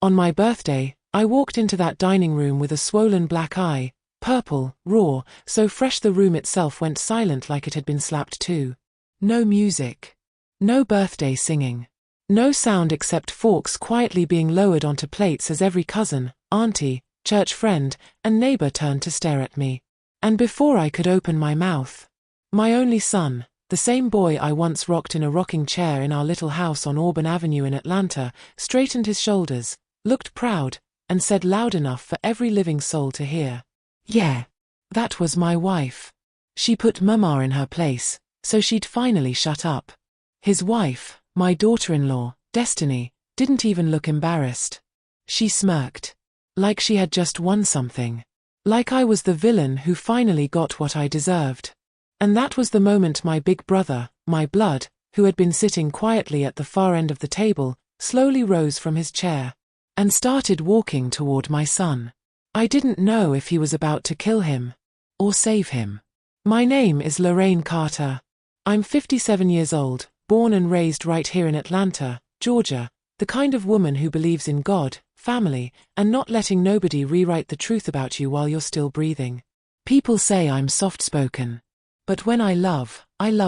On my birthday, I walked into that dining room with a swollen black eye, purple, raw, so fresh the room itself went silent like it had been slapped too. No music. No birthday singing. No sound except forks quietly being lowered onto plates as every cousin, auntie, church friend, and neighbor turned to stare at me. And before I could open my mouth, my only son, the same boy I once rocked in a rocking chair in our little house on Auburn Avenue in Atlanta, straightened his shoulders, looked proud, and said loud enough for every living soul to hear, "Yeah, that was my wife. She put Mama in her place, so she'd finally shut up." His wife, my daughter-in-law, Destiny, didn't even look embarrassed. She smirked. Like she had just won something. Like I was the villain who finally got what I deserved. And that was the moment my big brother, my blood, who had been sitting quietly at the far end of the table, slowly rose from his chair and started walking toward my son. I didn't know if he was about to kill him or save him. My name is Lorraine Carter. I'm 57 years old, born and raised right here in Atlanta, Georgia, the kind of woman who believes in God, family, and not letting nobody rewrite the truth about you while you're still breathing. People say I'm soft-spoken. But when I love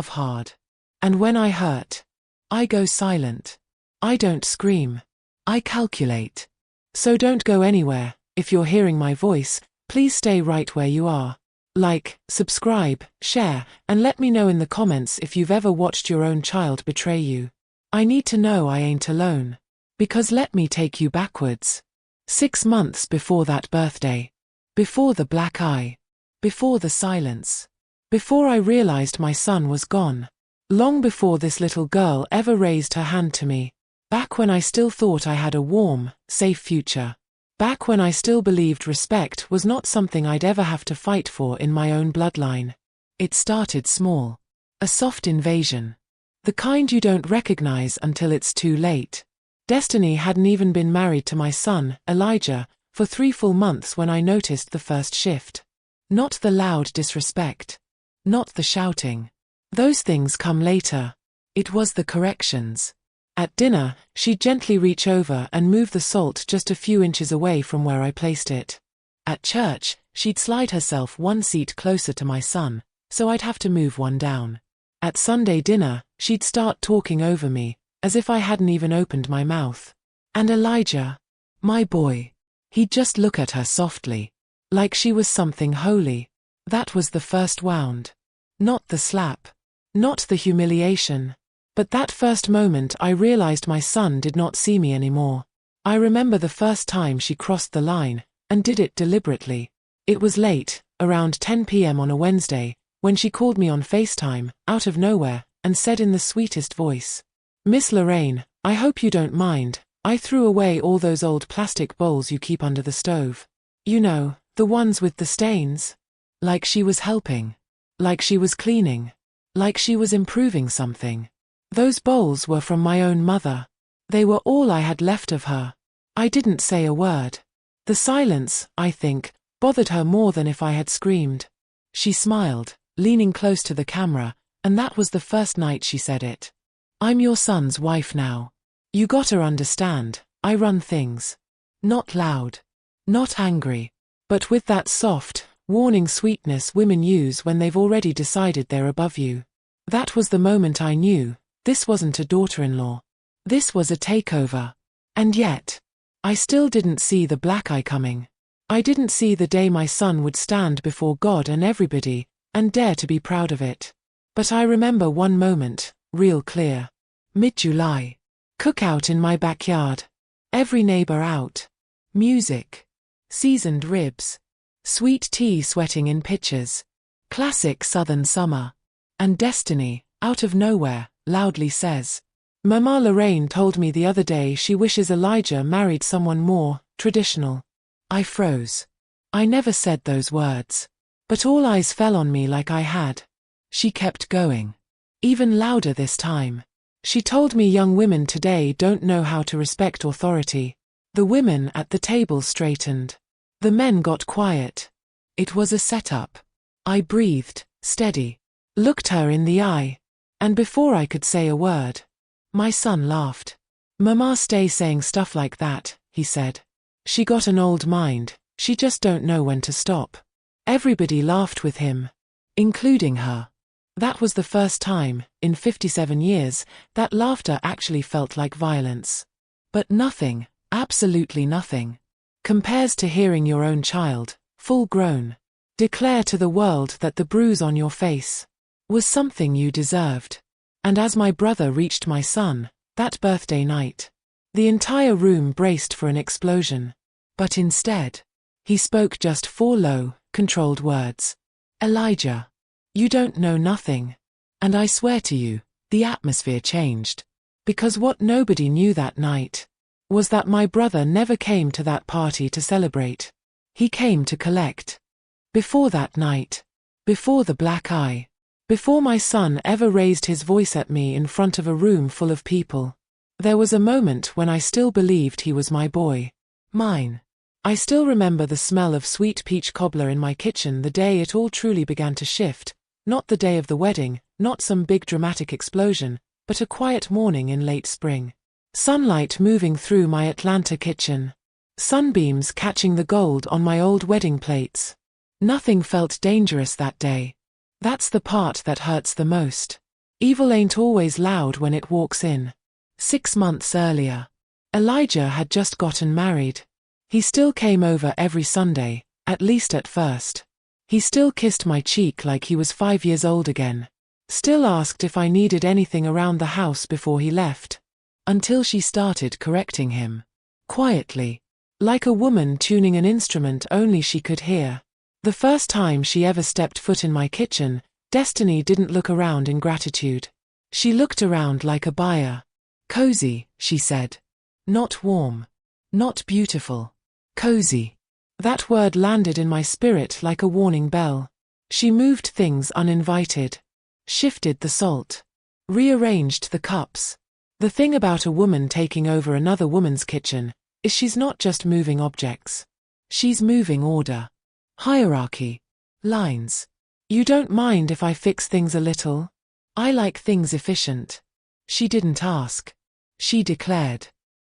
hard. And when I hurt, I go silent. I don't scream. I calculate. So don't go anywhere. If you're hearing my voice, please stay right where you are. Like, subscribe, share, and let me know in the comments if you've ever watched your own child betray you. I need to know I ain't alone. Because let me take you backwards. 6 months before that birthday. Before the black eye. Before the silence. Before I realized my son was gone. Long before this little girl ever raised her hand to me. Back when I still thought I had a warm, safe future. Back when I still believed respect was not something I'd ever have to fight for in my own bloodline. It started small. A soft invasion. The kind you don't recognize until it's too late. Destiny hadn't even been married to my son, Elijah, for 3 full months when I noticed the first shift. Not the loud disrespect. Not the shouting. Those things come later. It was the corrections. At dinner, she'd gently reach over and move the salt just a few inches away from where I placed it. At church, she'd slide herself 1 seat closer to my son, so I'd have to move 1 down. At Sunday dinner, she'd start talking over me, as if I hadn't even opened my mouth. And Elijah, my boy, he'd just look at her softly, like she was something holy. That was the first wound. Not the slap. Not the humiliation. But that first moment I realized my son did not see me anymore. I remember the first time she crossed the line, and did it deliberately. It was late, around 10 p.m. on a Wednesday, when she called me on FaceTime, out of nowhere, and said in the sweetest voice, "Miss Lorraine, I hope you don't mind, I threw away all those old plastic bowls you keep under the stove. You know, the ones with the stains." Like she was helping. Like she was cleaning. Like she was improving something. Those bowls were from my own mother. They were all I had left of her. I didn't say a word. The silence, I think, bothered her more than if I had screamed. She smiled, leaning close to the camera, and that was the first night she said it. "I'm your son's wife now. You gotta understand, I run things. Not loud. Not angry. But with that soft, warning sweetness women use when they've already decided they're above you." That was the moment I knew. This wasn't a daughter-in-law. This was a takeover. And yet, I still didn't see the black eye coming. I didn't see the day my son would stand before God and everybody, and dare to be proud of it. But I remember one moment, real clear. Mid-July. Cookout in my backyard. Every neighbor out. Music. Seasoned ribs. Sweet tea sweating in pitchers. Classic southern summer. And Destiny, out of nowhere, loudly says, "Mama Lorraine told me the other day she wishes Elijah married someone more traditional." I froze. I never said those words. But all eyes fell on me like I had. She kept going. Even louder this time. She told me young women today don't know how to respect authority. The women at the table straightened. The men got quiet. It was a setup. I breathed, steady. Looked her in the eye. And before I could say a word, my son laughed. "Mama, stay saying stuff like that," he said. "She got an old mind, she just don't know when to stop." Everybody laughed with him, including her. That was the first time, in 57 years, that laughter actually felt like violence. But nothing, absolutely nothing, compares to hearing your own child, full grown, declare to the world that the bruise on your face was something you deserved. And as my brother reached my son, that birthday night, the entire room braced for an explosion. But instead, he spoke just 4 low, controlled words. "Elijah, you don't know nothing." And I swear to you, the atmosphere changed. Because what nobody knew that night was that my brother never came to that party to celebrate. He came to collect. Before that night, before the black eye, before my son ever raised his voice at me in front of a room full of people, there was a moment when I still believed he was my boy. Mine. I still remember the smell of sweet peach cobbler in my kitchen the day it all truly began to shift, not the day of the wedding, not some big dramatic explosion, but a quiet morning in late spring. Sunlight moving through my Atlanta kitchen. Sunbeams catching the gold on my old wedding plates. Nothing felt dangerous that day. That's the part that hurts the most. Evil ain't always loud when it walks in. 6 months earlier, Elijah had just gotten married. He still came over every Sunday, at least at first. He still kissed my cheek like he was 5 years old again. Still asked if I needed anything around the house before he left. Until she started correcting him. Quietly. Like a woman tuning an instrument only she could hear. The first time she ever stepped foot in my kitchen, Destiny didn't look around in gratitude. She looked around like a buyer. "Cozy," she said. "Not warm. Not beautiful. Cozy." That word landed in my spirit like a warning bell. She moved things uninvited. Shifted the salt. Rearranged the cups. The thing about a woman taking over another woman's kitchen is she's not just moving objects. She's moving order. Hierarchy. Lines. "You don't mind if I fix things a little? I like things efficient." She didn't ask. She declared.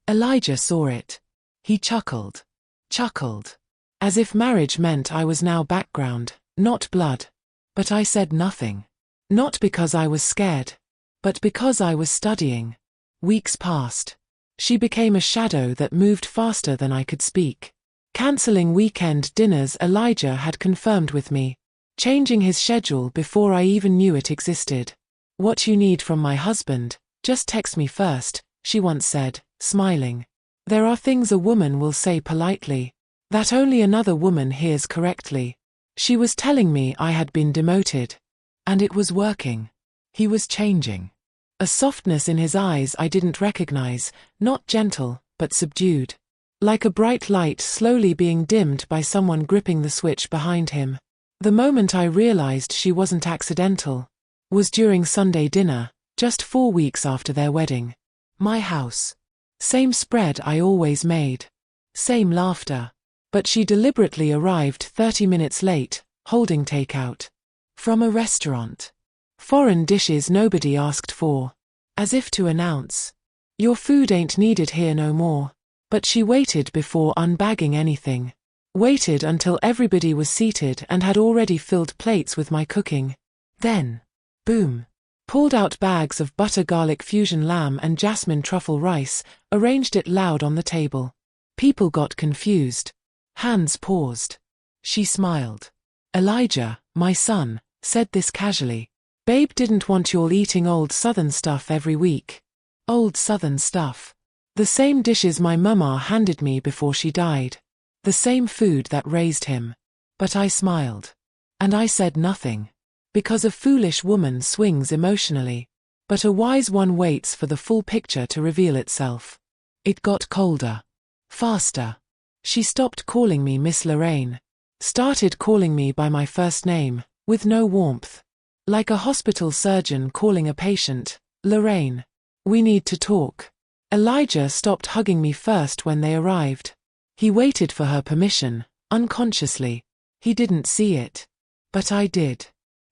Elijah saw it. He chuckled. Chuckled. As if marriage meant I was now background, not blood. But I said nothing. Not because I was scared, but because I was studying. Weeks passed. She became a shadow that moved faster than I could speak. Canceling weekend dinners Elijah had confirmed with me. Changing his schedule before I even knew it existed. "What you need from my husband, just text me first," she once said, smiling. There are things a woman will say politely that only another woman hears correctly. She was telling me I had been demoted. And it was working. He was changing. A softness in his eyes I didn't recognize, not gentle, but subdued. Like a bright light slowly being dimmed by someone gripping the switch behind him. The moment I realized she wasn't accidental was during Sunday dinner, just 4 weeks after their wedding. My house. Same spread I always made. Same laughter. But she deliberately arrived 30 minutes late, holding takeout. From a restaurant. Foreign dishes nobody asked for. As if to announce, "Your food ain't needed here no more." But she waited before unbagging anything. Waited until everybody was seated and had already filled plates with my cooking. Then, boom. Pulled out bags of butter garlic fusion lamb and jasmine truffle rice, arranged it loud on the table. People got confused. Hands paused. She smiled. Elijah, my son, said this casually. "Babe didn't want you all eating old Southern stuff every week." Old Southern stuff. The same dishes my mama handed me before she died. The same food that raised him. But I smiled. And I said nothing. Because a foolish woman swings emotionally. But a wise one waits for the full picture to reveal itself. It got colder. Faster. She stopped calling me Miss Lorraine. Started calling me by my first name, with no warmth. Like a hospital surgeon calling a patient, "Lorraine. We need to talk." Elijah stopped hugging me first when they arrived. He waited for her permission, unconsciously. He didn't see it. But I did.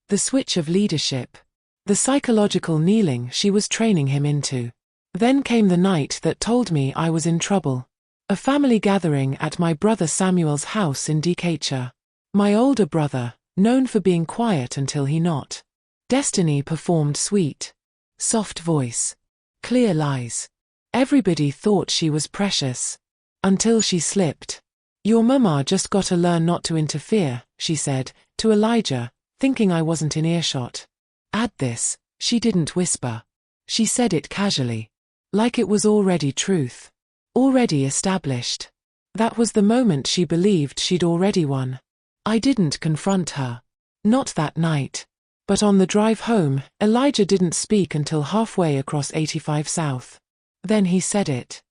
The switch of leadership. The psychological kneeling she was training him into. Then came the night that told me I was in trouble. A family gathering at my brother Samuel's house in Decatur. My older brother, known for being quiet until he not. Destiny performed sweet, soft voice, clear lies. Everybody thought she was precious. Until she slipped. "Your mama just gotta learn not to interfere," she said, to Elijah, thinking I wasn't in earshot. Add this, she didn't whisper. She said it casually. Like it was already truth. Already established. That was the moment she believed she'd already won. I didn't confront her. Not that night. But on the drive home, Elijah didn't speak until halfway across 85 South. Then he said it.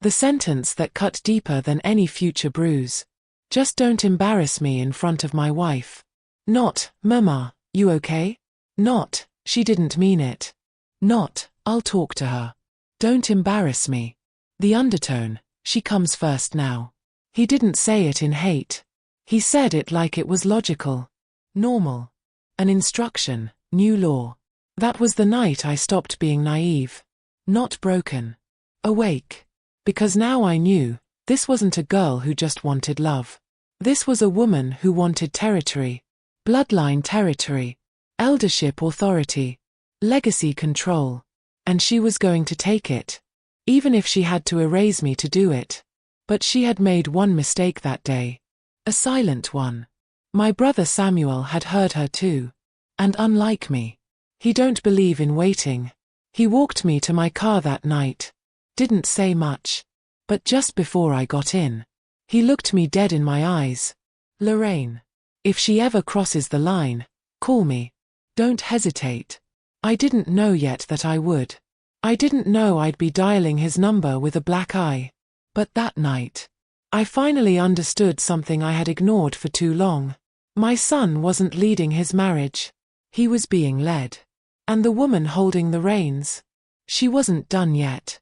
The sentence that cut deeper than any future bruise. "Just don't embarrass me in front of my wife." Not, "Mama, you okay?" Not, "She didn't mean it." Not, "I'll talk to her." "Don't embarrass me." The undertone, "She comes first now." He didn't say it in hate. He said it like it was logical. Normal. An instruction, new law. That was the night I stopped being naive. Not broken. Awake. Because now I knew, this wasn't a girl who just wanted love. This was a woman who wanted territory. Bloodline territory. Eldership authority. Legacy control. And she was going to take it. Even if she had to erase me to do it. But she had made one mistake that day. A silent one. My brother Samuel had heard her too. And unlike me. He don't believe in waiting. He walked me to my car that night. Didn't say much. But just before I got in, he looked me dead in my eyes. "Lorraine. If she ever crosses the line, call me. Don't hesitate." I didn't know yet that I would. I didn't know I'd be dialing his number with a black eye. But that night, I finally understood something I had ignored for too long. My son wasn't leading his marriage. He was being led. And the woman holding the reins, she wasn't done yet.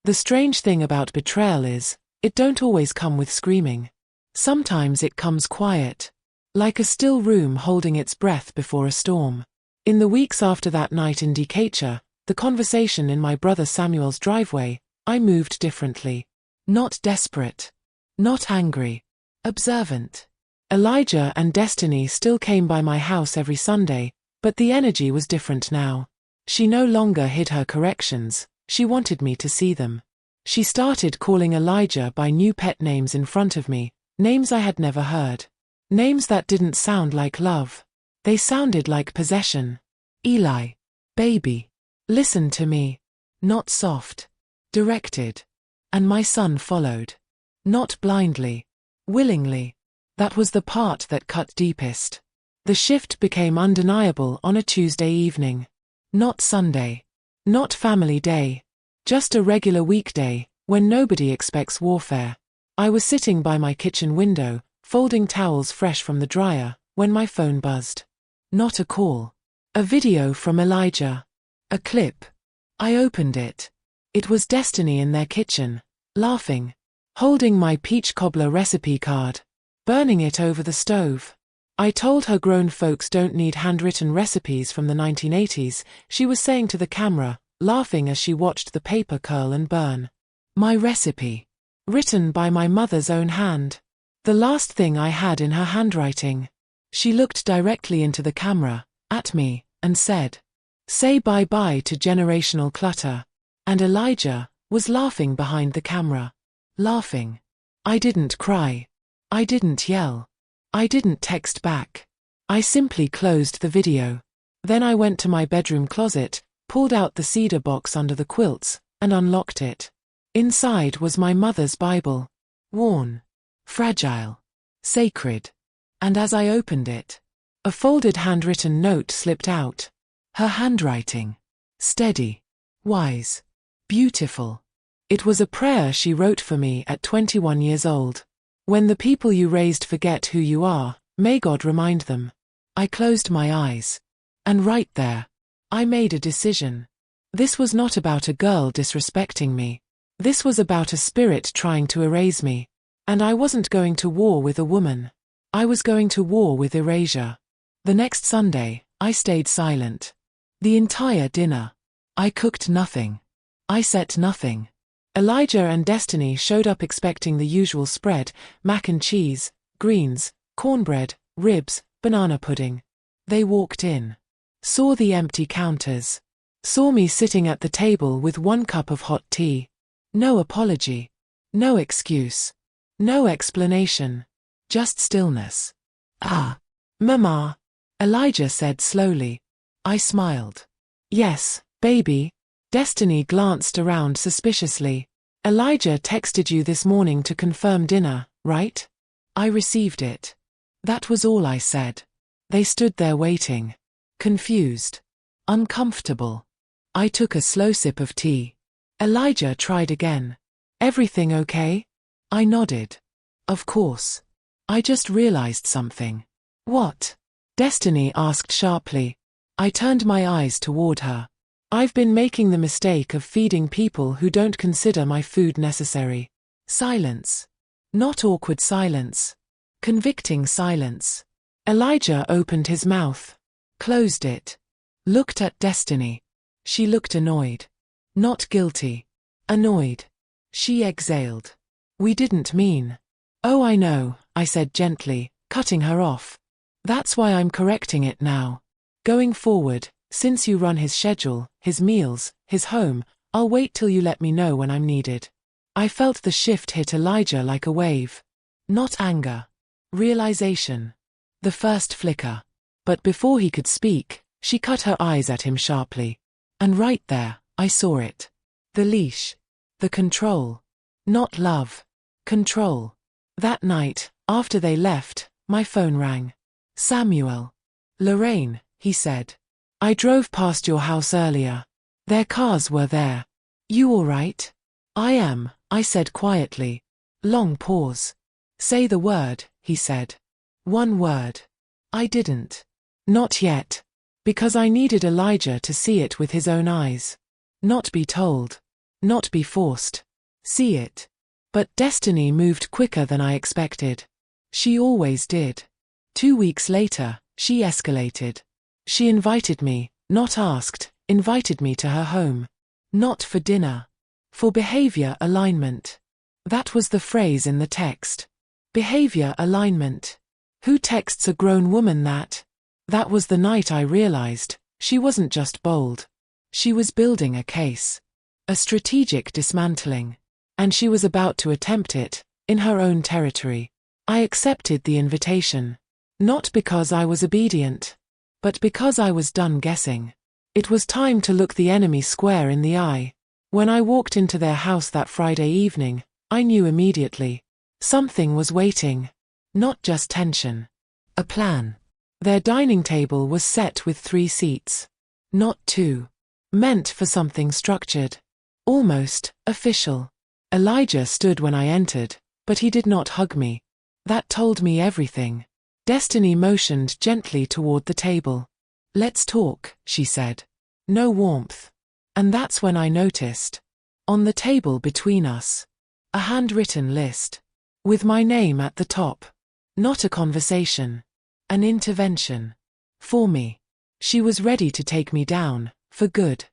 The strange thing about betrayal is, it don't always come with screaming. Sometimes it comes quiet. Like a still room holding its breath before a storm. In the weeks after that night in Decatur, the conversation in my brother Samuel's driveway, I moved differently. Not desperate. Not angry. Observant. Elijah and Destiny still came by my house every Sunday, but the energy was different now. She no longer hid her corrections, she wanted me to see them. She started calling Elijah by new pet names in front of me, names I had never heard. Names that didn't sound like love. They sounded like possession. Eli. Baby. Listen to me. Not soft. Directed. And my son followed. Not blindly. Willingly. That was the part that cut deepest. The shift became undeniable on a Tuesday evening. Not Sunday. Not family day. Just a regular weekday, when nobody expects warfare. I was sitting by my kitchen window, folding towels fresh from the dryer, when my phone buzzed. Not a call. A video from Elijah. A clip. I opened it. It was Destiny in their kitchen, laughing. Holding my peach cobbler recipe card. Burning it over the stove. I told her grown folks don't need handwritten recipes from the 1980s, she was saying to the camera, laughing as she watched the paper curl and burn. My recipe. Written by my mother's own hand. The last thing I had in her handwriting. She looked directly into the camera, at me, and said, "Say bye-bye to generational clutter." And Elijah was laughing behind the camera. Laughing. I didn't cry. I didn't yell. I didn't text back. I simply closed the video. Then I went to my bedroom closet, pulled out the cedar box under the quilts, and unlocked it. Inside was my mother's Bible. Worn. Fragile. Sacred. And as I opened it, a folded handwritten note slipped out. Her handwriting. Steady. Wise. Beautiful. It was a prayer she wrote for me at 21 years old. When the people you raised forget who you are, may God remind them. I closed my eyes. And right there, I made a decision. This was not about a girl disrespecting me. This was about a spirit trying to erase me. And I wasn't going to war with a woman. I was going to war with erasure. The next Sunday, I stayed silent. The entire dinner. I cooked nothing. I said nothing. Elijah and Destiny showed up expecting the usual spread: mac and cheese, greens, cornbread, ribs, banana pudding. They walked in. Saw the empty counters. Saw me sitting at the table with 1 cup of hot tea. No apology. No excuse. No explanation. Just stillness. "Ah, Mama," Elijah said slowly. I smiled. "Yes, baby." Destiny glanced around suspiciously. "Elijah texted you this morning to confirm dinner, right?" I received it. That was all I said. They stood there waiting. Confused. Uncomfortable. I took a slow sip of tea. Elijah tried again. "Everything okay?" I nodded. "Of course. I just realized something." "What?" Destiny asked sharply. I turned my eyes toward her. "I've been making the mistake of feeding people who don't consider my food necessary." Silence. Not awkward silence. Convicting silence. Elijah opened his mouth. Closed it. Looked at Destiny. She looked annoyed. Not guilty. Annoyed. She exhaled. "We didn't mean." "Oh, I know," I said gently, cutting her off. "That's why I'm correcting it now. Going forward, since you run his schedule, his meals, his home, I'll wait till you let me know when I'm needed." I felt the shift hit Elijah like a wave. Not anger. Realization. The first flicker. But before he could speak, she cut her eyes at him sharply. And right there, I saw it. The leash. The control. Not love. Control. That night, after they left, my phone rang. "Samuel." "Lorraine," he said. "I drove past your house earlier. Their cars were there. You all right?" "I am," I said quietly. Long pause. "Say the word," he said. "1 word." I didn't. Not yet. Because I needed Elijah to see it with his own eyes. Not be told. Not be forced. See it. But Destiny moved quicker than I expected. She always did. 2 weeks later, she escalated. She invited me, not asked, invited me to her home. Not for dinner. For behavior alignment. That was the phrase in the text. Behavior alignment. Who texts a grown woman that? That was the night I realized, she wasn't just bold. She was building a case. A strategic dismantling. And she was about to attempt it, in her own territory. I accepted the invitation. Not because I was obedient. But because I was done guessing. It was time to look the enemy square in the eye. When I walked into their house that Friday evening, I knew immediately. Something was waiting. Not just tension. A plan. Their dining table was set with 3 seats. Not 2. Meant for something structured. Almost official. Elijah stood when I entered, but he did not hug me. That told me everything. Destiny motioned gently toward the table. "Let's talk," she said. No warmth. And that's when I noticed. On the table between us. A handwritten list. With my name at the top. Not a conversation. An intervention. For me. She was ready to take me down, for good.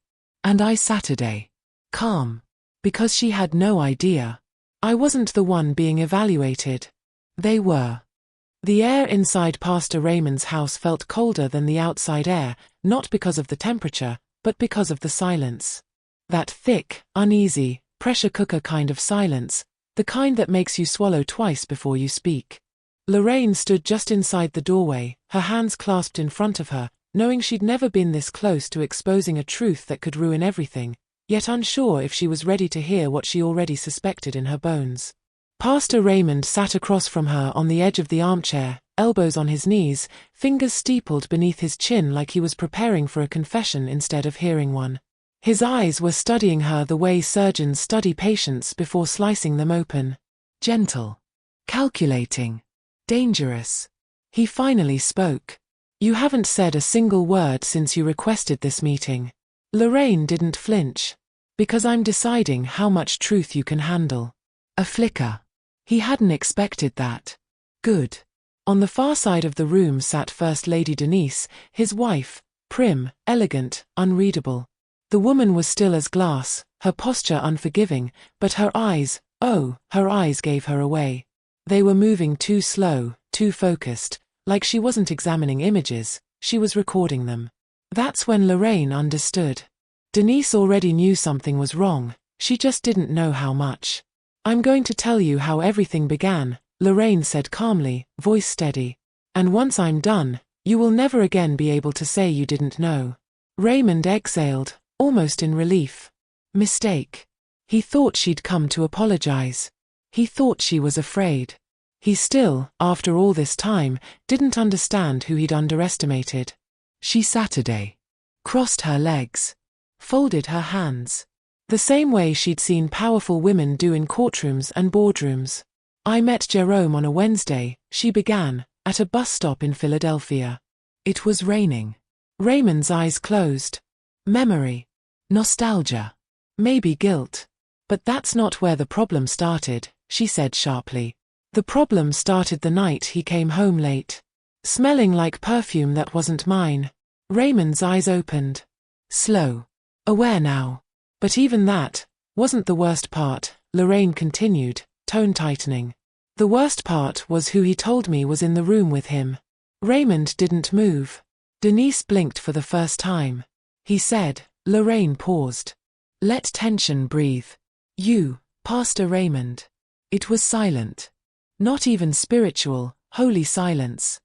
And I Saturday. Calm. Because she had no idea. I wasn't the one being evaluated. They were. The air inside Pastor Raymond's house felt colder than the outside air, not because of the temperature, but because of the silence. That thick, uneasy, pressure cooker kind of silence, the kind that makes you swallow twice before you speak. Lorraine stood just inside the doorway, her hands clasped in front of her, knowing she'd never been this close to exposing a truth that could ruin everything, yet unsure if she was ready to hear what she already suspected in her bones. Pastor Raymond sat across from her on the edge of the armchair, elbows on his knees, fingers steepled beneath his chin like he was preparing for a confession instead of hearing one. His eyes were studying her the way surgeons study patients before slicing them open. Gentle. Calculating. Dangerous. He finally spoke. "You haven't said a single word since you requested this meeting." Lorraine didn't flinch. "Because I'm deciding how much truth you can handle." A flicker. He hadn't expected that. Good. On the far side of the room sat First Lady Denise, his wife, prim, elegant, unreadable. The woman was still as glass, her posture unforgiving, but her eyes, oh, her eyes gave her away. They were moving too slow, too focused, like she wasn't examining images, she was recording them. That's when Lorraine understood. Denise already knew something was wrong, she just didn't know how much. I'm going to tell you how everything began, Lorraine said calmly, voice steady. And once I'm done, you will never again be able to say you didn't know. Raymond exhaled, almost in relief. Mistake. He thought she'd come to apologize. He thought she was afraid. He still, after all this time, didn't understand who he'd underestimated. She Saturday. Crossed her legs. Folded her hands. The same way she'd seen powerful women do in courtrooms and boardrooms. I met Jerome on a Wednesday, she began, at a bus stop in Philadelphia. It was raining. Raymond's eyes closed. Memory. Nostalgia. Maybe guilt. But that's not where the problem started, she said sharply. The problem started the night he came home late. Smelling like perfume that wasn't mine. Raymond's eyes opened. Slow. Aware now. But even that wasn't the worst part, Lorraine continued, tone tightening. The worst part was who he told me was in the room with him. Raymond didn't move. Denise blinked for the first time. He said. Lorraine paused. Let tension breathe. You, Pastor Raymond. It was silent. Not even spiritual, holy silence.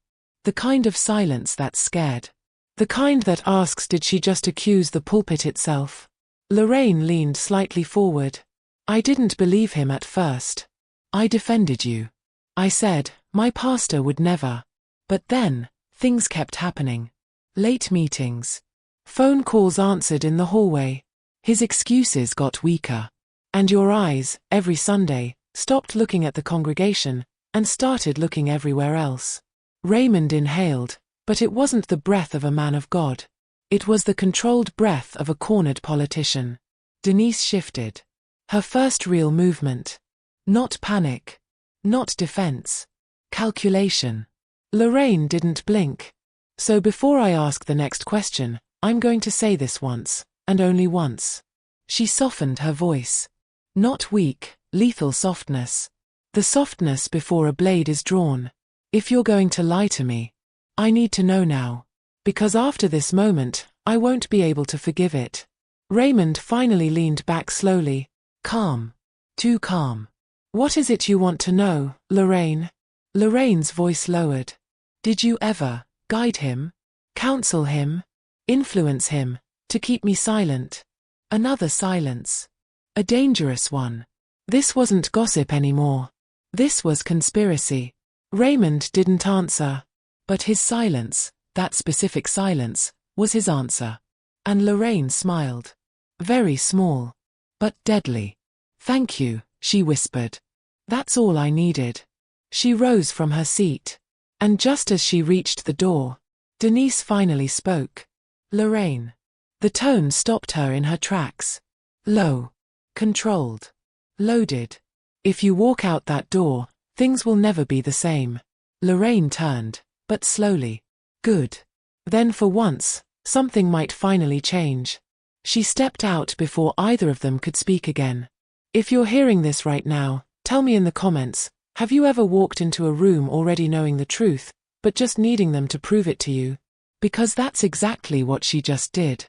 The kind of silence that's scared. The kind that asks, did she just accuse the pulpit itself? Lorraine leaned slightly forward. I didn't believe him at first. I defended you. I said, my pastor would never. But then, things kept happening. Late meetings. Phone calls answered in the hallway. His excuses got weaker. And your eyes, every Sunday, stopped looking at the congregation, and started looking everywhere else. Raymond inhaled, but it wasn't the breath of a man of God. It was the controlled breath of a cornered politician. Denise shifted. Her first real movement. Not panic. Not defense. Calculation. Lorraine didn't blink. So before I ask the next question, I'm going to say this once, and only once. She softened her voice. Not weak, lethal softness. The softness before a blade is drawn. If you're going to lie to me, I need to know now. Because after this moment, I won't be able to forgive it. Raymond finally leaned back slowly. Calm. Too calm. What is it you want to know, Lorraine? Lorraine's voice lowered. Did you ever guide him? Counsel him? Influence him? To keep me silent? Another silence. A dangerous one. This wasn't gossip anymore. This was conspiracy. Raymond didn't answer. But his silence, that specific silence, was his answer. And Lorraine smiled. Very small. But deadly. Thank you, she whispered. That's all I needed. She rose from her seat. And just as she reached the door, Denise finally spoke. Lorraine. The tone stopped her in her tracks. Low. Controlled. Loaded. If you walk out that door, things will never be the same. Lorraine turned, but slowly. Good. Then for once, something might finally change. She stepped out before either of them could speak again. If you're hearing this right now, tell me in the comments, have you ever walked into a room already knowing the truth, but just needing them to prove it to you? Because that's exactly what she just did.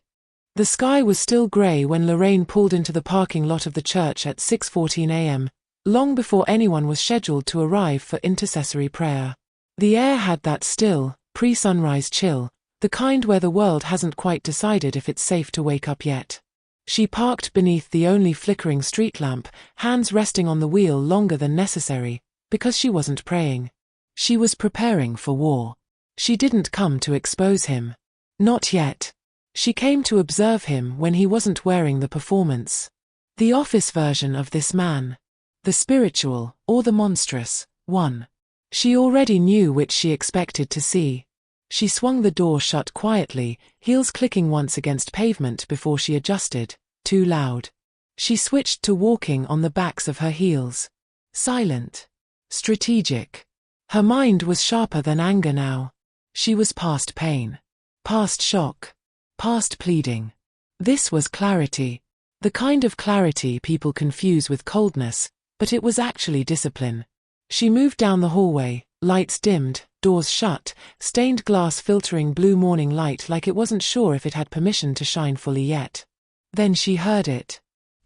The sky was still grey when Lorraine pulled into the parking lot of the church at 6:14 a.m., long before anyone was scheduled to arrive for intercessory prayer. The air had that still, pre-sunrise chill, the kind where the world hasn't quite decided if it's safe to wake up yet. She parked beneath the only flickering street lamp, hands resting on the wheel longer than necessary, because she wasn't praying. She was preparing for war. She didn't come to expose him. Not yet. She came to observe him when he wasn't wearing the performance. The office version of this man. The spiritual, or the monstrous, one. She already knew which she expected to see. She swung the door shut quietly, heels clicking once against pavement before she adjusted, too loud. She switched to walking on the backs of her heels. Silent. Strategic. Her mind was sharper than anger now. She was past pain. Past shock. Past pleading. This was clarity. The kind of clarity people confuse with coldness, but it was actually discipline. She moved down the hallway, lights dimmed, doors shut, stained glass filtering blue morning light like it wasn't sure if it had permission to shine fully yet. Then she heard it.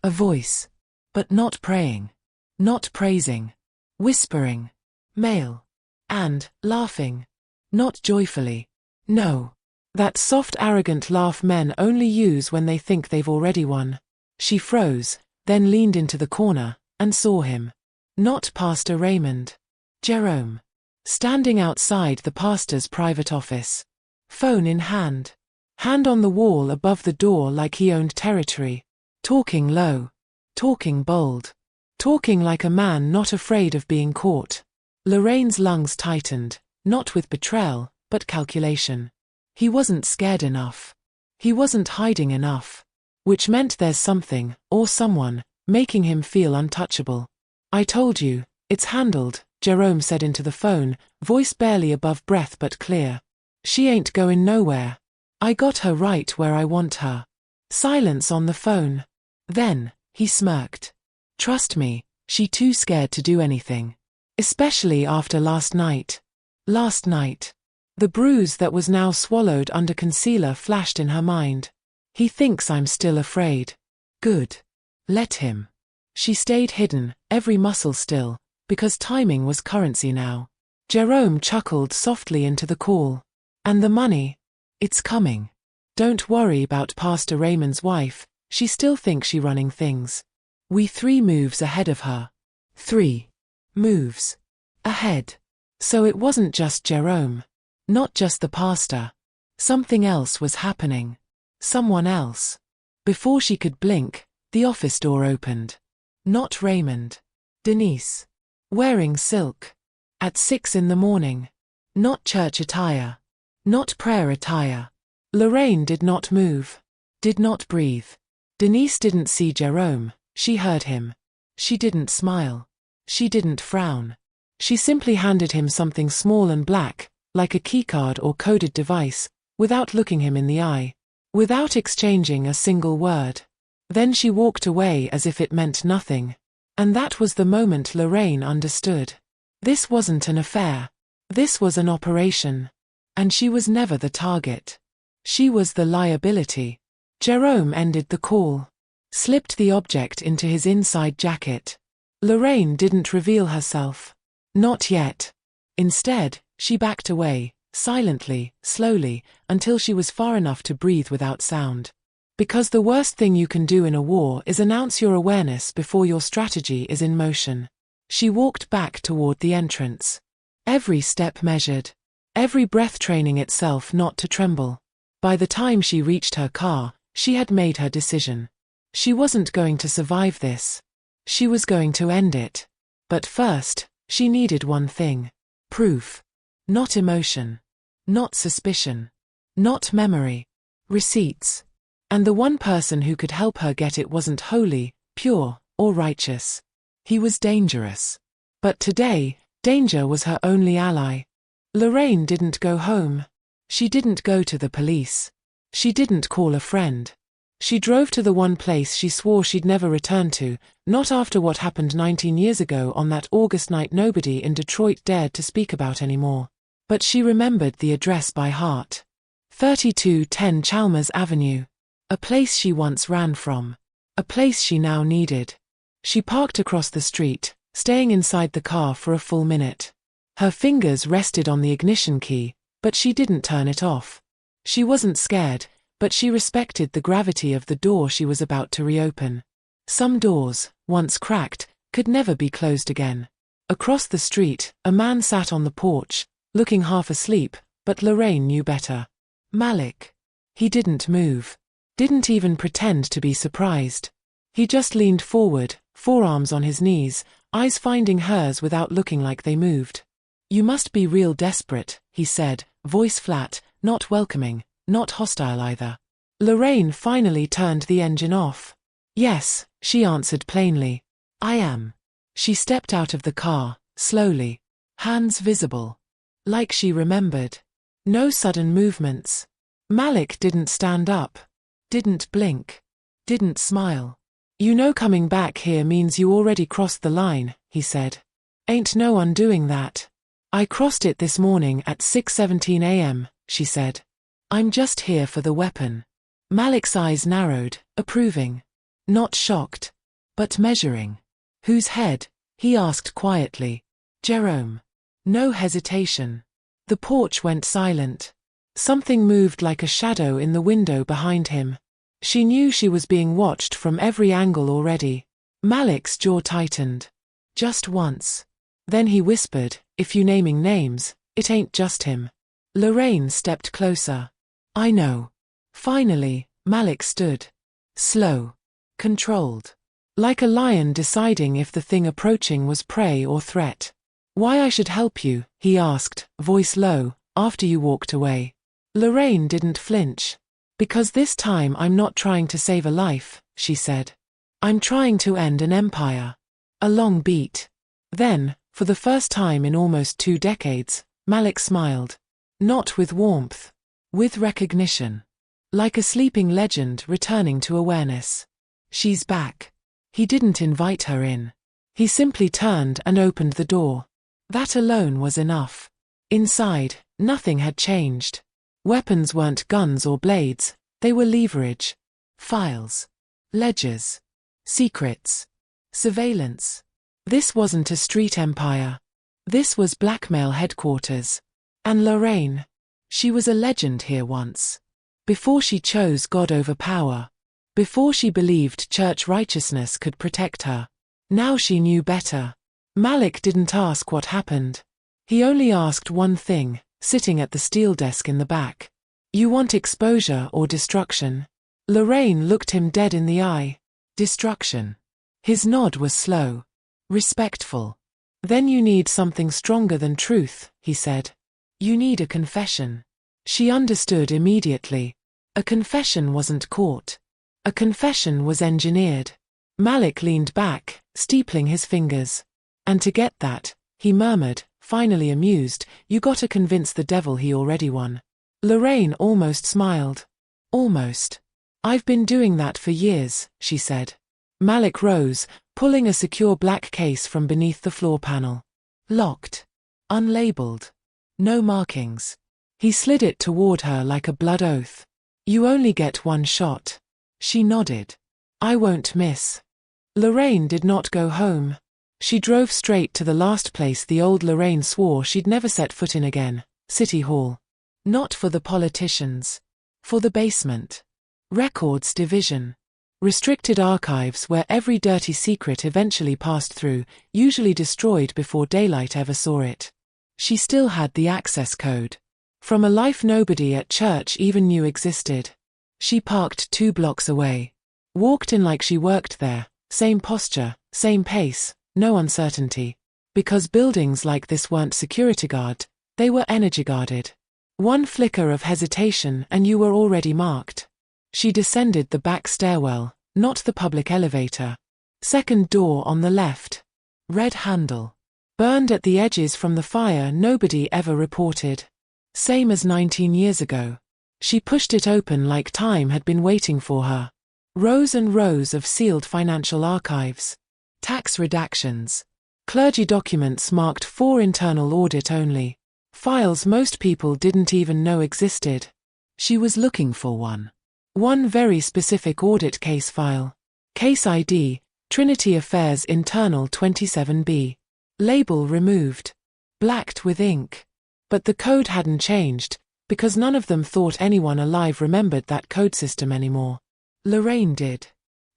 A voice. But not praying. Not praising. Whispering. Male. And, laughing. Not joyfully. No. That soft arrogant laugh men only use when they think they've already won. She froze, then leaned into the corner, and saw him. Not Pastor Raymond. Jerome. Standing outside the pastor's private office. Phone in hand. Hand on the wall above the door like he owned territory. Talking low. Talking bold. Talking like a man not afraid of being caught. Lorraine's lungs tightened, not with betrayal, but calculation. He wasn't scared enough. He wasn't hiding enough. Which meant there's something, or someone, making him feel untouchable. I told you, it's handled, Jerome said into the phone, voice barely above breath but clear. She ain't going nowhere. I got her right where I want her. Silence on the phone. Then, he smirked. Trust me, she too scared to do anything. Especially after last night. Last night. The bruise that was now swallowed under concealer flashed in her mind. He thinks I'm still afraid. Good. Let him. She stayed hidden, every muscle still, because timing was currency now. Jerome chuckled softly into the call. And the money? It's coming. Don't worry about Pastor Raymond's wife, she still thinks she running things. We 3 moves ahead of her. 3 moves ahead. So it wasn't just Jerome. Not just the pastor. Something else was happening. Someone else. Before she could blink, the office door opened. Not Raymond. Denise. Wearing silk. At 6 in the morning. Not church attire. Not prayer attire. Lorraine did not move. Did not breathe. Denise didn't see Jerome, she heard him. She didn't smile. She didn't frown. She simply handed him something small and black, like a keycard or coded device, without looking him in the eye. Without exchanging a single word. Then she walked away as if it meant nothing. And that was the moment Lorraine understood. This wasn't an affair. This was an operation. And she was never the target. She was the liability. Jerome ended the call. Slipped the object into his inside jacket. Lorraine didn't reveal herself. Not yet. Instead, she backed away, silently, slowly, until she was far enough to breathe without sound. Because the worst thing you can do in a war is announce your awareness before your strategy is in motion. She walked back toward the entrance. Every step measured. Every breath training itself not to tremble. By the time she reached her car, she had made her decision. She wasn't going to survive this. She was going to end it. But first, she needed one thing. Proof. Not emotion. Not suspicion. Not memory. Receipts. And the one person who could help her get it wasn't holy, pure, or righteous. He was dangerous. But today, danger was her only ally. Lorraine didn't go home. She didn't go to the police. She didn't call a friend. She drove to the one place she swore she'd never return to, not after what happened 19 years ago on that August night nobody in Detroit dared to speak about anymore. But she remembered the address by heart. 3210 Chalmers Avenue. A place she once ran from. A place she now needed. She parked across the street, staying inside the car for a full minute. Her fingers rested on the ignition key, but she didn't turn it off. She wasn't scared, but she respected the gravity of the door she was about to reopen. Some doors, once cracked, could never be closed again. Across the street, a man sat on the porch, looking half asleep, but Lorraine knew better. Malik. He didn't move. Didn't even pretend to be surprised. He just leaned forward, forearms on his knees, eyes finding hers without looking like they moved. You must be real desperate, he said, voice flat, not welcoming, not hostile either. Lorraine finally turned the engine off. Yes, she answered plainly. I am. She stepped out of the car, slowly. Hands visible. Like she remembered. No sudden movements. Malik didn't stand up. Didn't blink. Didn't smile. You know coming back here means you already crossed the line, he said. Ain't no undoing that. I crossed it this morning at 6:17 a.m., she said. I'm just here for the weapon. Malik's eyes narrowed, approving. Not shocked, but measuring. Whose head? He asked quietly. Jerome. No hesitation. The porch went silent. Something moved like a shadow in the window behind him. She knew she was being watched from every angle already. Malik's jaw tightened. Just once. Then he whispered, if you naming names, it ain't just him. Lorraine stepped closer. I know. Finally, Malik stood. Slow. Controlled. Like a lion deciding if the thing approaching was prey or threat. Why I should help you, he asked, voice low, after you walked away. Lorraine didn't flinch. Because this time I'm not trying to save a life, she said. I'm trying to end an empire. A long beat. Then, for the first time in almost 2 decades, Malik smiled. Not with warmth. With recognition. Like a sleeping legend returning to awareness. She's back. He didn't invite her in. He simply turned and opened the door. That alone was enough. Inside, nothing had changed. Weapons weren't guns or blades, they were leverage. Files. Ledgers. Secrets. Surveillance. This wasn't a street empire. This was blackmail headquarters. And Lorraine. She was a legend here once. Before she chose God over power. Before she believed church righteousness could protect her. Now she knew better. Malik didn't ask what happened. He only asked one thing, sitting at the steel desk in the back. You want exposure or destruction? Lorraine looked him dead in the eye. Destruction. His nod was slow. Respectful. Then you need something stronger than truth, he said. You need a confession. She understood immediately. A confession wasn't caught. A confession was engineered. Malik leaned back, steepling his fingers. And to get that, he murmured, finally amused, you gotta convince the devil he already won. Lorraine almost smiled. Almost. I've been doing that for years, she said. Malik rose, pulling a secure black case from beneath the floor panel. Locked. Unlabeled. No markings. He slid it toward her like a blood oath. You only get one shot. She nodded. I won't miss. Lorraine did not go home. She drove straight to the last place the old Lorraine swore she'd never set foot in again, City Hall. Not for the politicians. For the basement. Records division. Restricted archives where every dirty secret eventually passed through, usually destroyed before daylight ever saw it. She still had the access code. From a life nobody at church even knew existed. She parked 2 blocks away. Walked in like she worked there, same posture, same pace, no uncertainty. Because buildings like this weren't security guard, they were energy guarded. One flicker of hesitation and you were already marked. She descended the back stairwell, not the public elevator. Second door on the left. Red handle. Burned at the edges from the fire nobody ever reported. Same as 19 years ago. She pushed it open like time had been waiting for her. Rows and rows of sealed financial archives. Tax redactions. Clergy documents marked for internal audit only. Files most people didn't even know existed. She was looking for one. One very specific audit case file. Case ID, Trinity Affairs Internal 27B. Label removed. Blacked with ink. But the code hadn't changed, because none of them thought anyone alive remembered that code system anymore. Lorraine did.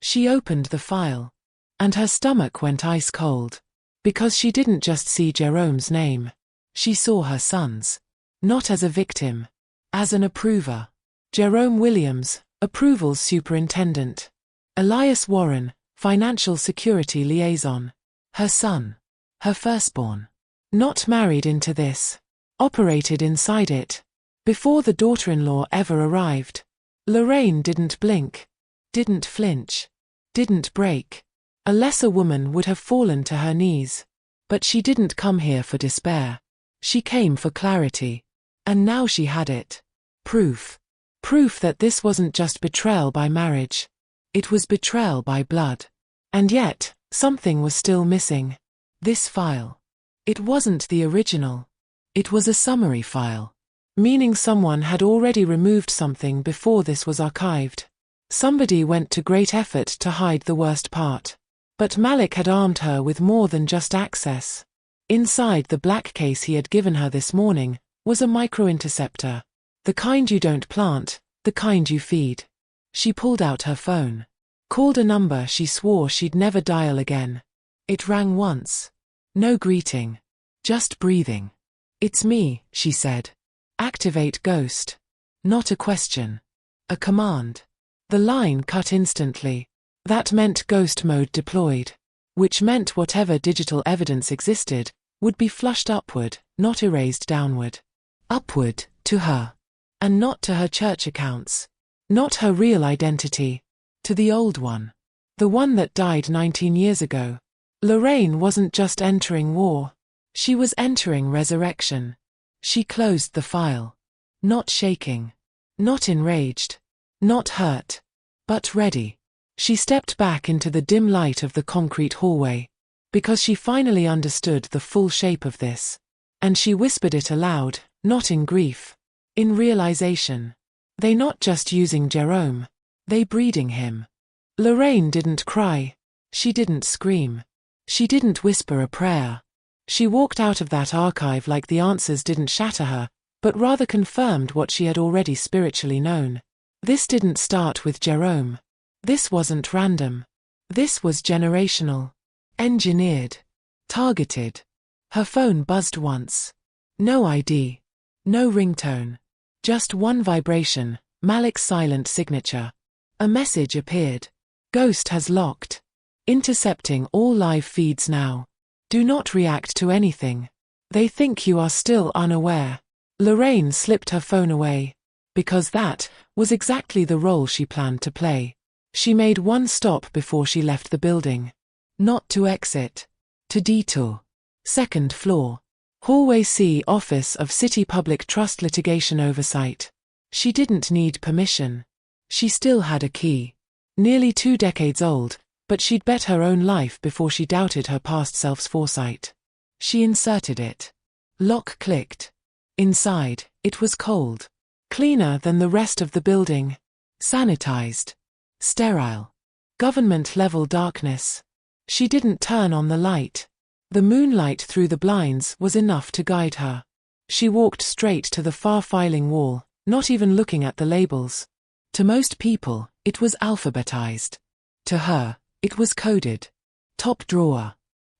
She opened the file. And her stomach went ice cold. Because she didn't just see Jerome's name. She saw her son's. Not as a victim. As an approver. Jerome Williams, Approvals Superintendent. Elias Warren, Financial Security Liaison. Her son. Her firstborn. Not married into this. Operated inside it. Before the daughter-in-law ever arrived. Lorraine didn't blink. Didn't flinch. Didn't break. A lesser woman would have fallen to her knees. But she didn't come here for despair. She came for clarity. And now she had it. Proof. Proof that this wasn't just betrayal by marriage. It was betrayal by blood. And yet, something was still missing. This file. It wasn't the original. It was a summary file. Meaning someone had already removed something before this was archived. Somebody went to great effort to hide the worst part. But Malik had armed her with more than just access. Inside the black case he had given her this morning was a microinterceptor. The kind you don't plant, the kind you feed. She pulled out her phone. Called a number she swore she'd never dial again. It rang once. No greeting. Just breathing. "It's me," she said. "Activate Ghost." Not a question. A command. The line cut instantly. That meant Ghost mode deployed. Which meant whatever digital evidence existed would be flushed upward, not erased downward. Upward, to her. And not to her church accounts. Not her real identity. To the old one. The one that died 19 years ago. Lorraine wasn't just entering war. She was entering resurrection. She closed the file. Not shaking. Not enraged. Not hurt. But ready. She stepped back into the dim light of the concrete hallway. Because she finally understood the full shape of this. And she whispered it aloud, not in grief. In realization. They not just using Jerome. They breeding him. Lorraine didn't cry. She didn't scream. She didn't whisper a prayer. She walked out of that archive like the answers didn't shatter her, but rather confirmed what she had already spiritually known. This didn't start with Jerome. This wasn't random. This was generational. Engineered. Targeted. Her phone buzzed once. No ID. No ringtone. Just one vibration, Malik's silent signature. A message appeared. Ghost has locked. Intercepting all live feeds now. Do not react to anything. They think you are still unaware. Lorraine slipped her phone away. Because that was exactly the role she planned to play. She made one stop before she left the building. Not to exit. To detour. Second floor. Hallway C, Office of City Public Trust Litigation Oversight. She didn't need permission. She still had a key. Nearly 2 decades old, but she'd bet her own life before she doubted her past self's foresight. She inserted it. Lock clicked. Inside, it was cold. Cleaner than the rest of the building. Sanitized. Sterile. Government-level darkness. She didn't turn on the light. The moonlight through the blinds was enough to guide her. She walked straight to the far filing wall, not even looking at the labels. To most people, it was alphabetized. To her, it was coded. Top drawer.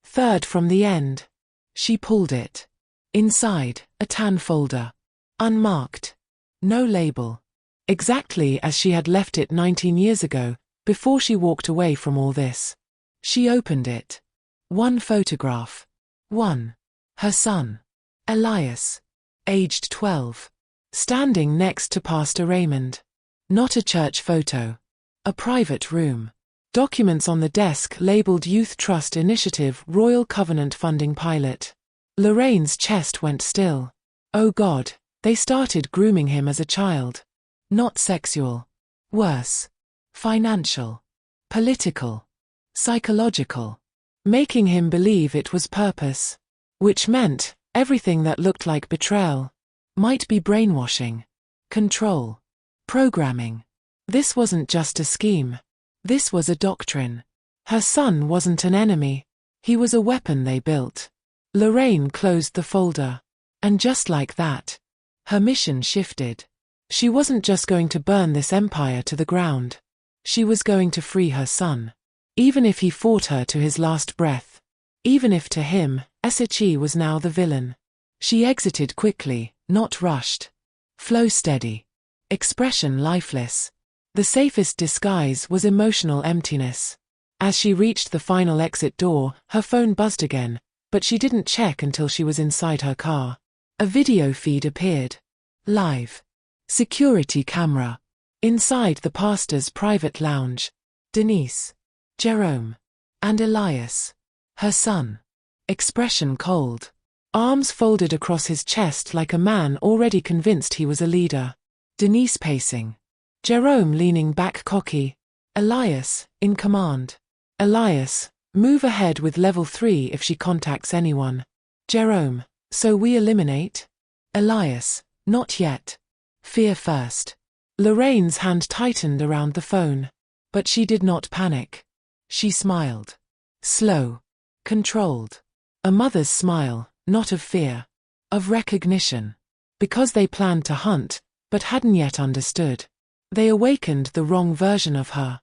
Third from the end. She pulled it. Inside, a tan folder. Unmarked. No label. Exactly as she had left it 19 years ago, before she walked away from all this. She opened it. One photograph. One. Her son. Elias. Aged 12. Standing next to Pastor Raymond. Not a church photo. A private room. Documents on the desk labeled Youth Trust Initiative Royal Covenant Funding Pilot. Lorraine's chest went still. Oh God, they started grooming him as a child. Not sexual. Worse. Financial. Political. Psychological. Making him believe it was purpose. Which meant, everything that looked like betrayal might be brainwashing. Control. Programming. This wasn't just a scheme. This was a doctrine. Her son wasn't an enemy. He was a weapon they built. Lorraine closed the folder. And just like that, her mission shifted. She wasn't just going to burn this empire to the ground. She was going to free her son. Even if he fought her to his last breath. Even if to him, Esechi was now the villain. She exited quickly, not rushed. Flow steady. Expression lifeless. The safest disguise was emotional emptiness. As she reached the final exit door, her phone buzzed again, but she didn't check until she was inside her car. A video feed appeared. Live. Security camera. Inside the pastor's private lounge. Denise. Jerome. And Elias. Her son. Expression cold. Arms folded across his chest like a man already convinced he was a leader. Denise pacing. Jerome leaning back cocky. Elias, in command. Elias, move ahead with level 3 if she contacts anyone. Jerome, so we eliminate? Elias, not yet. Fear first. Lorraine's hand tightened around the phone. But she did not panic. She smiled. Slow. Controlled. A mother's smile, not of fear. Of recognition. Because they planned to hunt, but hadn't yet understood. They awakened the wrong version of her.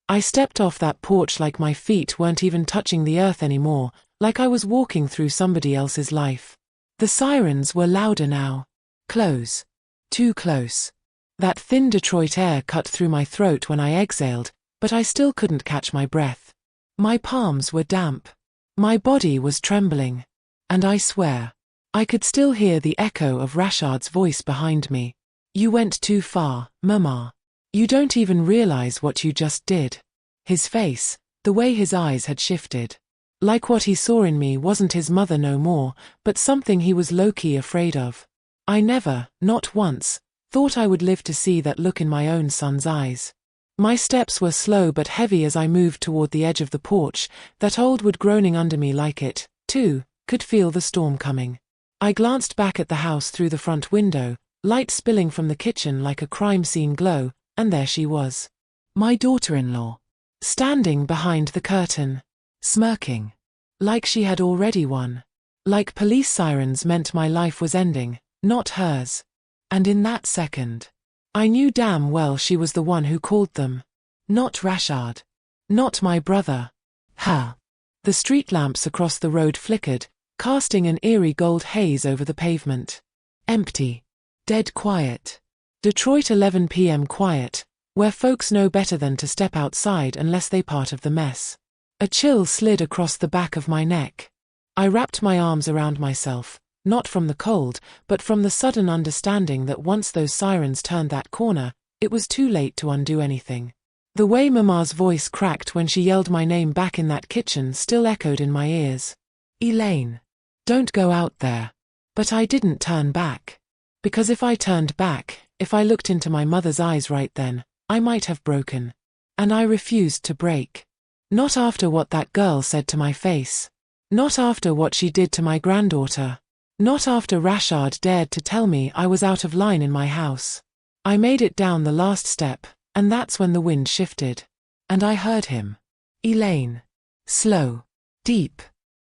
I stepped off that porch like my feet weren't even touching the earth anymore, like I was walking through somebody else's life. The sirens were louder now. Close. Too close. That thin Detroit air cut through my throat when I exhaled, but I still couldn't catch my breath. My palms were damp. My body was trembling. And I swear, I could still hear the echo of Rashard's voice behind me. You went too far, Mama. You don't even realize what you just did. His face, the way his eyes had shifted. Like what he saw in me wasn't his mother no more, but something he was low-key afraid of. I never, not once, thought I would live to see that look in my own son's eyes. My steps were slow but heavy as I moved toward the edge of the porch, that old wood groaning under me like it, too, could feel the storm coming. I glanced back at the house through the front window, light spilling from the kitchen like a crime scene glow, and there she was. My daughter-in-law. Standing behind the curtain. Smirking. Like she had already won. Like police sirens meant my life was ending, not hers. And in that second, I knew damn well she was the one who called them. Not Rashard. Not my brother. Her. The street lamps across the road flickered, casting an eerie gold haze over the pavement. Empty. Dead quiet. Detroit 11 p.m. quiet, where folks know better than to step outside unless they part of the mess. A chill slid across the back of my neck. I wrapped my arms around myself, not from the cold, but from the sudden understanding that once those sirens turned that corner, it was too late to undo anything. The way Mama's voice cracked when she yelled my name back in that kitchen still echoed in my ears. Elaine. Don't go out there. But I didn't turn back. Because if I turned back, if I looked into my mother's eyes right then, I might have broken. And I refused to break. Not after what that girl said to my face. Not after what she did to my granddaughter. Not after Rashard dared to tell me I was out of line in my house. I made it down the last step, and that's when the wind shifted. And I heard him. Elaine. Slow. Deep.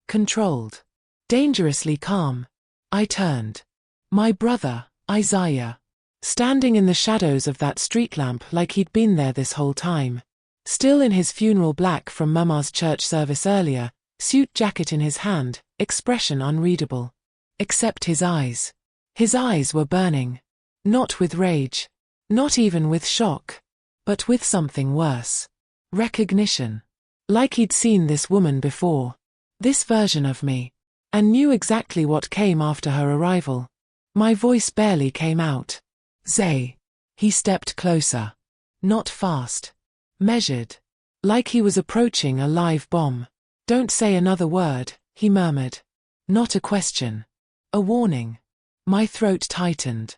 Controlled. Dangerously calm. I turned. My brother, Isaiah. Standing in the shadows of that street lamp like he'd been there this whole time. Still in his funeral black from Mama's church service earlier, suit jacket in his hand, expression unreadable. Except his eyes. His eyes were burning. Not with rage. Not even with shock. But with something worse. Recognition. Like he'd seen this woman before. This version of me. And knew exactly what came after her arrival. My voice barely came out. Zay. He stepped closer. Not fast. Measured. Like he was approaching a live bomb. Don't say another word, he murmured. Not a question. A warning. My throat tightened.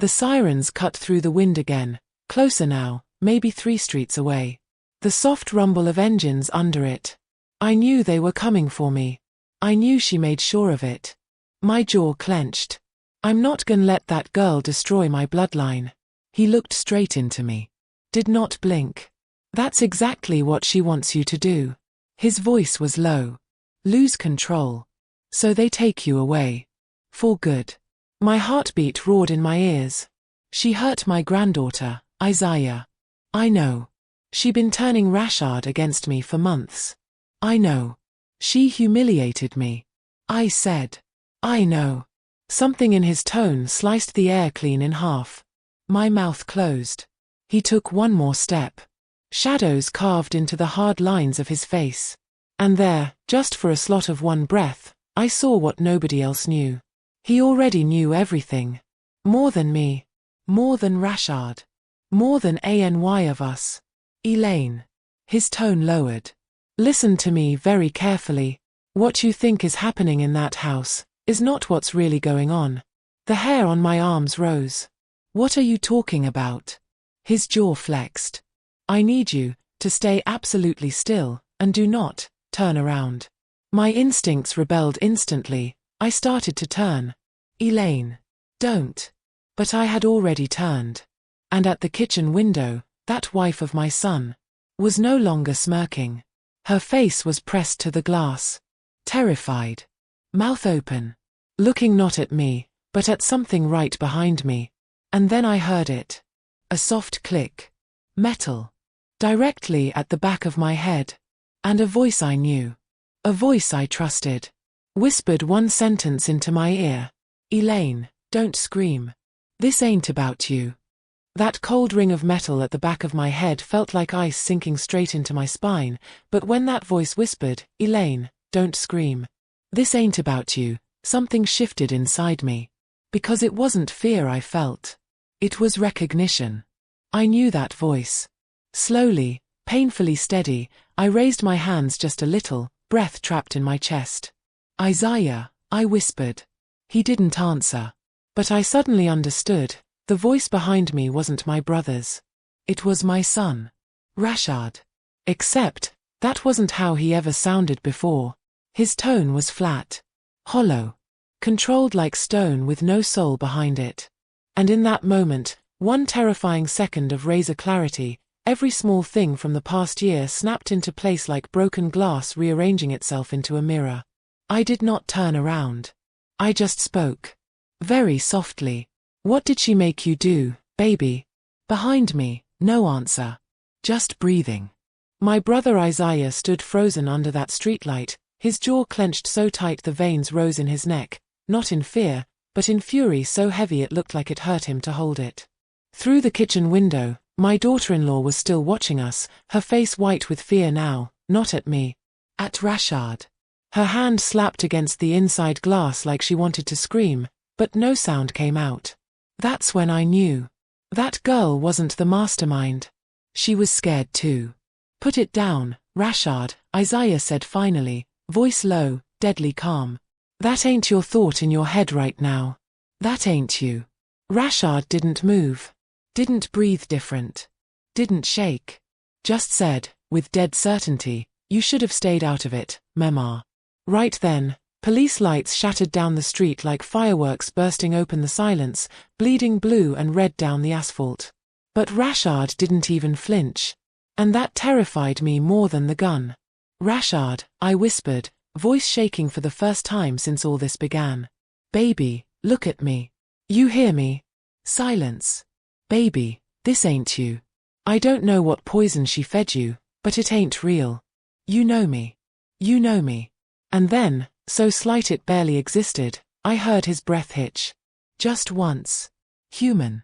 The sirens cut through the wind again, closer now, maybe 3 streets away. The soft rumble of engines under it. I knew they were coming for me. I knew she made sure of it. My jaw clenched. I'm not gonna let that girl destroy my bloodline. He looked straight into me. Did not blink. That's exactly what she wants you to do. His voice was low. Lose control. So they take you away. For good. My heartbeat roared in my ears. She hurt my granddaughter, Isaiah. I know. She been turning Rashard against me for months. I know. She humiliated me. I said. I know. Something in his tone sliced the air clean in half. My mouth closed. He took one more step. Shadows carved into the hard lines of his face. And there, just for a slot of one breath, I saw what nobody else knew. He already knew everything. More than me. More than Rashard. More than any of us. Elaine. His tone lowered. Listen to me very carefully. What you think is happening in that house is not what's really going on. The hair on my arms rose. What are you talking about? His jaw flexed. I need you to stay absolutely still, And do not turn around. My instincts rebelled instantly. I started to turn. Elaine, don't. But I had already turned. And at the kitchen window, that wife of my son was no longer smirking. Her face was pressed to the glass. Terrified. Mouth open. Looking not at me, but at something right behind me. And then I heard it. A soft click. Metal. Directly at the back of my head. And a voice I knew. A voice I trusted. Whispered one sentence into my ear. Elaine, don't scream. This ain't about you. That cold ring of metal at the back of my head felt like ice sinking straight into my spine, but when that voice whispered, Elaine, don't scream. This ain't about you, something shifted inside me. Because it wasn't fear I felt. It was recognition. I knew that voice. Slowly, painfully steady, I raised my hands just a little, breath trapped in my chest. Isaiah, I whispered. He didn't answer. But I suddenly understood. The voice behind me wasn't my brother's. It was my son. Rashad. Except, that wasn't how he ever sounded before. His tone was flat. Hollow. Controlled like stone with no soul behind it. And in that moment, one terrifying second of razor clarity, every small thing from the past year snapped into place like broken glass rearranging itself into a mirror. I did not turn around. I just spoke. Very softly. What did she make you do, baby? Behind me, no answer. Just breathing. My brother Isaiah stood frozen under that streetlight, his jaw clenched so tight the veins rose in his neck, not in fear, but in fury so heavy it looked like it hurt him to hold it. Through the kitchen window, my daughter-in-law was still watching us, her face white with fear now, not at me. At Rashad. Her hand slapped against the inside glass like she wanted to scream, but no sound came out. That's when I knew. That girl wasn't the mastermind. She was scared too. Put it down, Rashad, Isaiah said finally, voice low, deadly calm. That ain't your thought in your head right now. That ain't you. Rashad didn't move. Didn't breathe different. Didn't shake. Just said, with dead certainty, you should have stayed out of it, Memar. Right then, police lights shattered down the street like fireworks bursting open the silence, bleeding blue and red down the asphalt. But Rashad didn't even flinch. And that terrified me more than the gun. Rashad, I whispered, voice shaking for the first time since all this began. Baby, look at me. You hear me? Silence. Baby, this ain't you. I don't know what poison she fed you, but it ain't real. You know me. You know me. And then, so slight it barely existed, I heard his breath hitch. Just once. Human.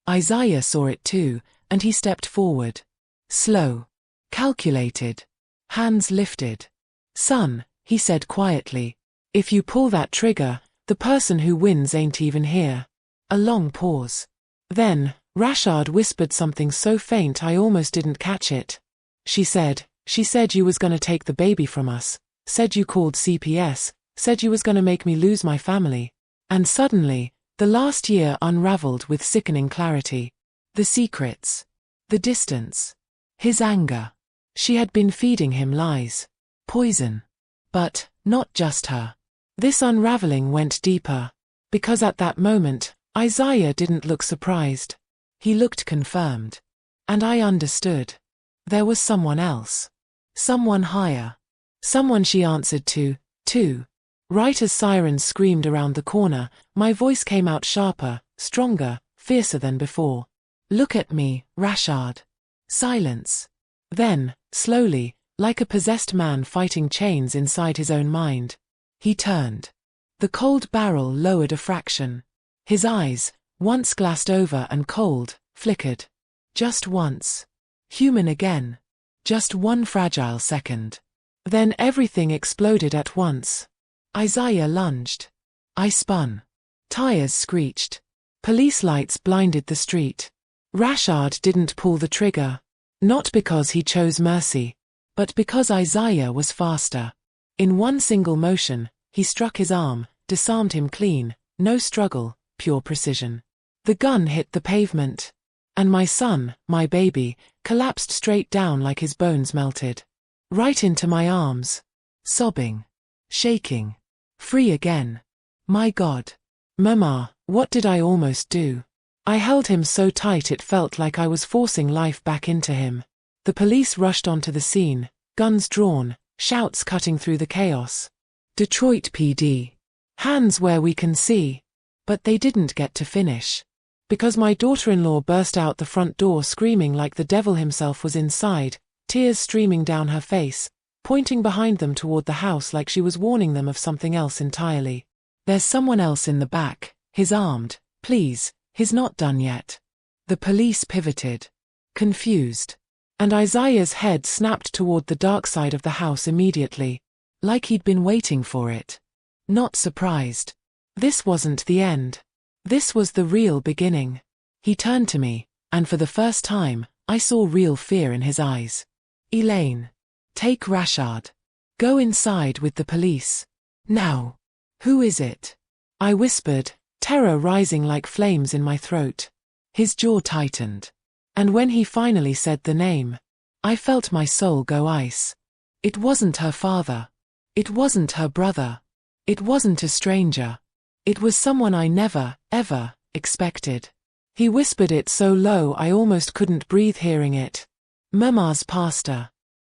Isaiah saw it too, and he stepped forward. Slow. Calculated. Hands lifted. Son, he said quietly, if you pull that trigger, the person who wins ain't even here. A long pause. Then, Rashad whispered something so faint I almost didn't catch it. She said you was gonna take the baby from us, said you called CPS, said you was gonna make me lose my family. And suddenly, the last year unraveled with sickening clarity. The secrets. The distance. His anger. She had been feeding him lies. Poison. But, not just her. This unraveling went deeper. Because at that moment, Isaiah didn't look surprised. He looked confirmed. And I understood. There was someone else. Someone higher. Someone she answered to, too. Right as sirens screamed around the corner, my voice came out sharper, stronger, fiercer than before. Look at me, Rashad. Silence. Then, slowly, like a possessed man fighting chains inside his own mind, he turned. The cold barrel lowered a fraction. His eyes, once glassed over and cold, flickered. Just once. Human again. Just one fragile second. Then everything exploded at once. Isaiah lunged. I spun. Tires screeched. Police lights blinded the street. Rashad didn't pull the trigger. Not because he chose mercy, but because Isaiah was faster. In one single motion, he struck his arm, disarmed him clean, no struggle, pure precision. The gun hit the pavement. And my son, my baby, collapsed straight down like his bones melted. right into my arms. Sobbing. Shaking. Free again. My God. Mama, what did I almost do? I held him so tight it felt like I was forcing life back into him. The police rushed onto the scene, guns drawn, shouts cutting through the chaos. Detroit PD. Hands where we can see. But they didn't get to finish. Because my daughter-in-law burst out the front door screaming like the devil himself was inside, tears streaming down her face, pointing behind them toward the house like she was warning them of something else entirely. There's someone else in the back, he's armed, please, he's not done yet. The police pivoted. Confused. And Isaiah's head snapped toward the dark side of the house immediately, like he'd been waiting for it. Not surprised. This wasn't the end. This was the real beginning. He turned to me, and for the first time, I saw real fear in his eyes. Elaine. Take Rashad. Go inside with the police. Now. Who is it? I whispered, terror rising like flames in my throat. His jaw tightened. And when he finally said the name, I felt my soul go ice. It wasn't her father. It wasn't her brother. It wasn't a stranger. It was someone I never, ever, expected. He whispered it so low I almost couldn't breathe hearing it. Mama's pastor.